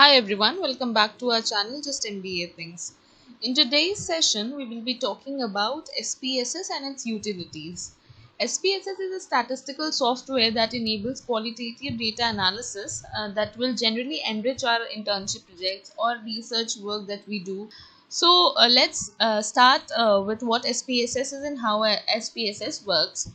Hi everyone, welcome back to our channel Just MBA Things. In today's session, we will be talking about SPSS and its utilities. SPSS is a statistical software that enables qualitative data analysis that will generally enrich our internship projects or research work that we do. So let's start with what SPSS is and how SPSS works.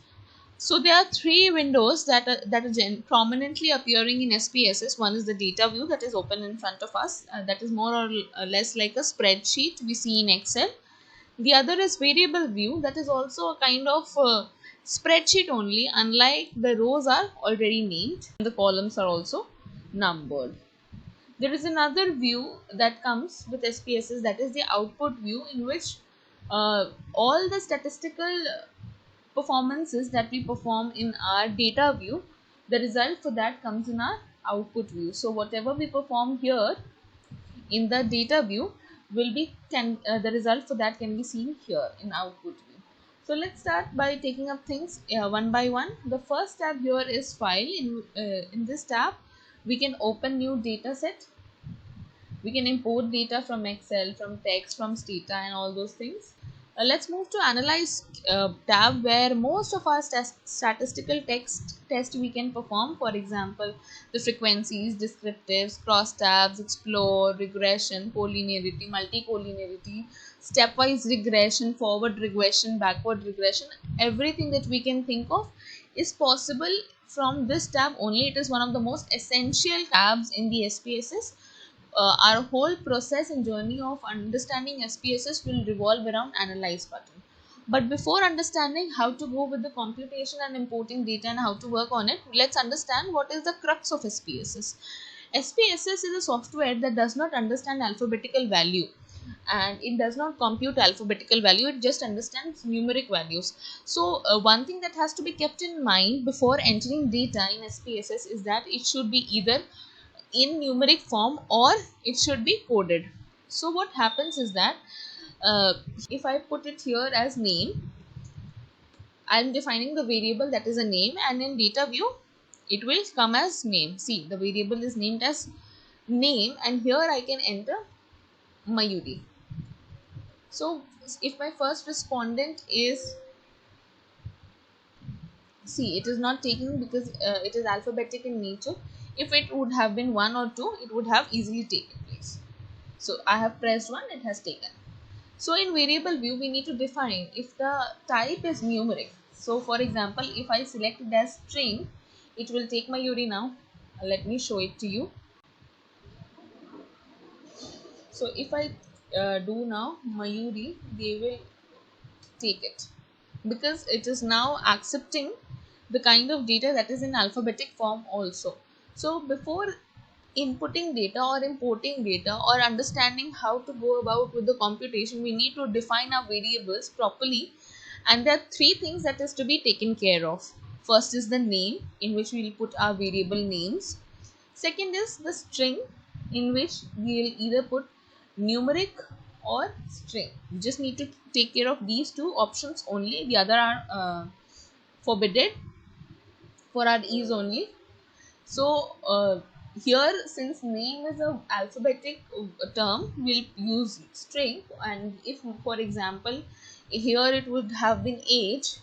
So there are three windows that are prominently appearing in SPSS. One is the data view that is open in front of us. That is more or less like a spreadsheet we see in Excel. The other is variable view, that is also a kind of spreadsheet only, unlike the rows are already named. The columns are also numbered. There is another view that comes with SPSS, that is the output view, in which all the statistical performances that we perform in our data view, the result for that comes in our output view. So whatever we perform here in the data view will be the result for that can be seen here in output view. So let's start by taking up things one by one. The first tab here is file. In this tab we can open new data set. We can import data from Excel, from text, from Stata, and all those things. Let's move to analyze tab, where most of our statistical text test we can perform. For example, the frequencies, descriptives, cross tabs, explore, regression, collinearity, multicollinearity, stepwise regression, forward regression, backward regression. Everything that we can think of is possible from this tab only. It is one of the most essential tabs in the SPSS. Our whole process and journey of understanding SPSS will revolve around analyze button. But before understanding how to go with the computation and importing data and how to work on it, let's understand what is the crux of SPSS. SPSS is a software that does not understand alphabetical value, and it does not compute alphabetical value, it just understands numeric values. So one thing that has to be kept in mind before entering data in SPSS is that it should be either in numeric form or it should be coded. So what happens is that if I put it here as name, I'm defining the variable that is a name, and in data view it will come as name. See, the variable is named as name, and here I can enter Mayuri. So if my first respondent is, see, it is not taking because it is alphabetic in nature. If it would have been 1 or 2, it would have easily taken place. So I have pressed 1, it has taken. So in variable view, we need to define if the type is numeric. So for example, if I select it as string, it will take Mayuri now. Let me show it to you. So if I do now Mayuri, they will take it because it is now accepting the kind of data that is in alphabetic form also. So before inputting data or importing data or understanding how to go about with the computation, we need to define our variables properly, and there are three things that is to be taken care of. First is the name, in which we will put our variable names. Second is the string, in which we will either put numeric or string. You just need to take care of these two options only. The other are forbidden for our ease only. So here, since name is a alphabetic term, we'll use string. And if, for example, here it would have been age,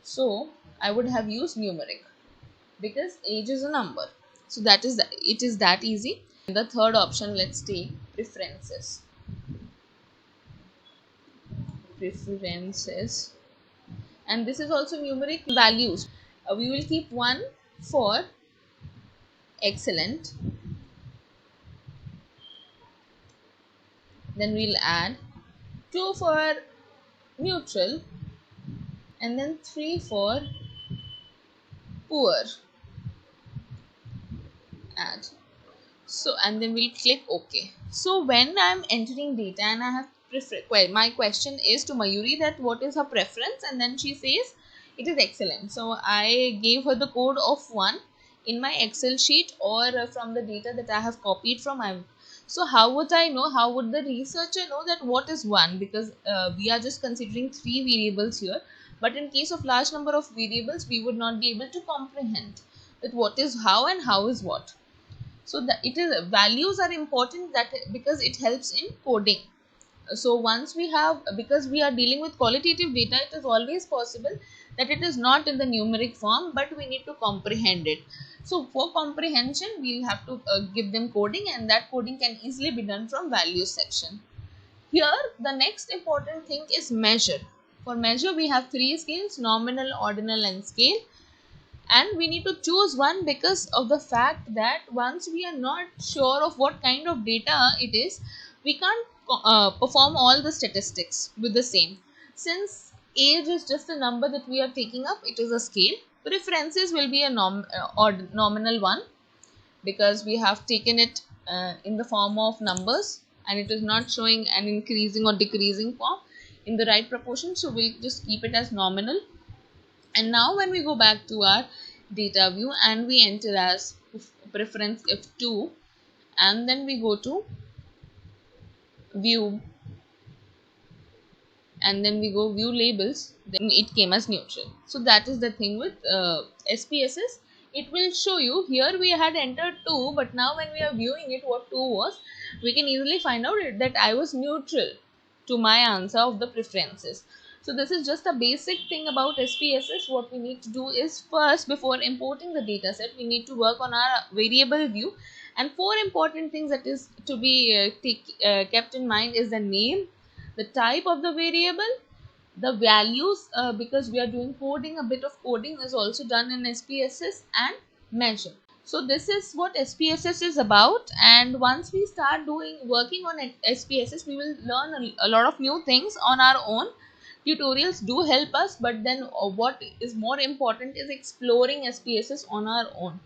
so I would have used numeric because age is a number. So that is it is that easy. The third option, let's take preferences. Preferences, and this is also numeric values. We will keep 1 for excellent, then we'll add 2 for neutral, and then 3 for poor. Add. So and then we'll click OK. So when I'm entering data and I have my question is to Mayuri that what is her preference, and then she says it is excellent. So I gave her the code of 1 in my Excel sheet or from the data that I have copied from my. So how would I know, how would the researcher know that what is 1, because we are just considering 3 variables here, but in case of large number of variables we would not be able to comprehend that what is how and how is what. So it is values are important, that because it helps in coding. So once we have, because we are dealing with qualitative data, it is always possible that it is not in the numeric form, but we need to comprehend it. So for comprehension, we'll have to give them coding, and that coding can easily be done from values section. Here the next important thing is measure. For measure we have three scales: nominal, ordinal and scale. And we need to choose one because of the fact that once we are not sure of what kind of data it is, we can't perform all the statistics with the same. Since age is just a number that we are taking up, it is a scale. Preferences will be a or nominal one, because we have taken it in the form of numbers, and it is not showing an increasing or decreasing form in the right proportion, so we'll just keep it as nominal. And now when we go back to our data view and we enter as preference F2, and then we go to view, and then we go view labels, then it came as neutral. So that is the thing with SPSS. It will show you here we had entered 2, but now when we are viewing it what 2 was, we can easily find out that I was neutral to my answer of the preferences. So this is just a basic thing about SPSS. What we need to do is, first, before importing the data set, we need to work on our variable view. And four important things that is to be kept in mind is the name, the type of the variable, the values, because we are doing coding, a bit of coding is also done in SPSS, and measure. So this is what SPSS is about, and once we start doing working on SPSS, we will learn a lot of new things on our own. Tutorials do help us, but then what is more important is exploring SPSS on our own.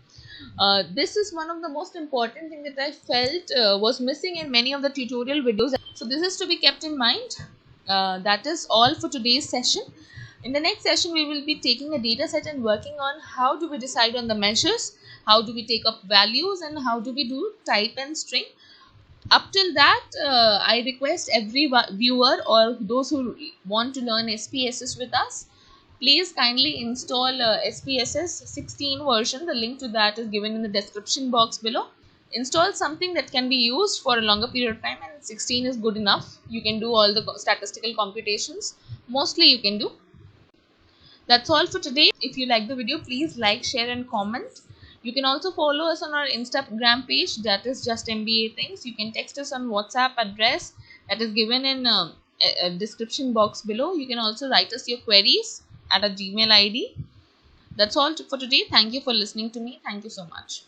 This is one of the most important thing that I felt was missing in many of the tutorial videos. So this is to be kept in mind. That is all for today's session. In the next session, we will be taking a data set and working on how do we decide on the measures, how do we take up values, and how do we do type and string. Up till that, I request every viewer or those who want to learn SPSS with us, please kindly install SPSS 16 version. The link to that is given in the description box below. Install something that can be used for a longer period of time, and 16 is good enough. You can do all the statistical computations. Mostly you can do. That's all for today. If you like the video, please like, share and comment. You can also follow us on our Instagram page, that is just MBA Things. You can text us on WhatsApp address that is given in a description box below. You can also write us your queries at a Gmail ID. That's all for today. Thank you for listening to me. Thank you so much.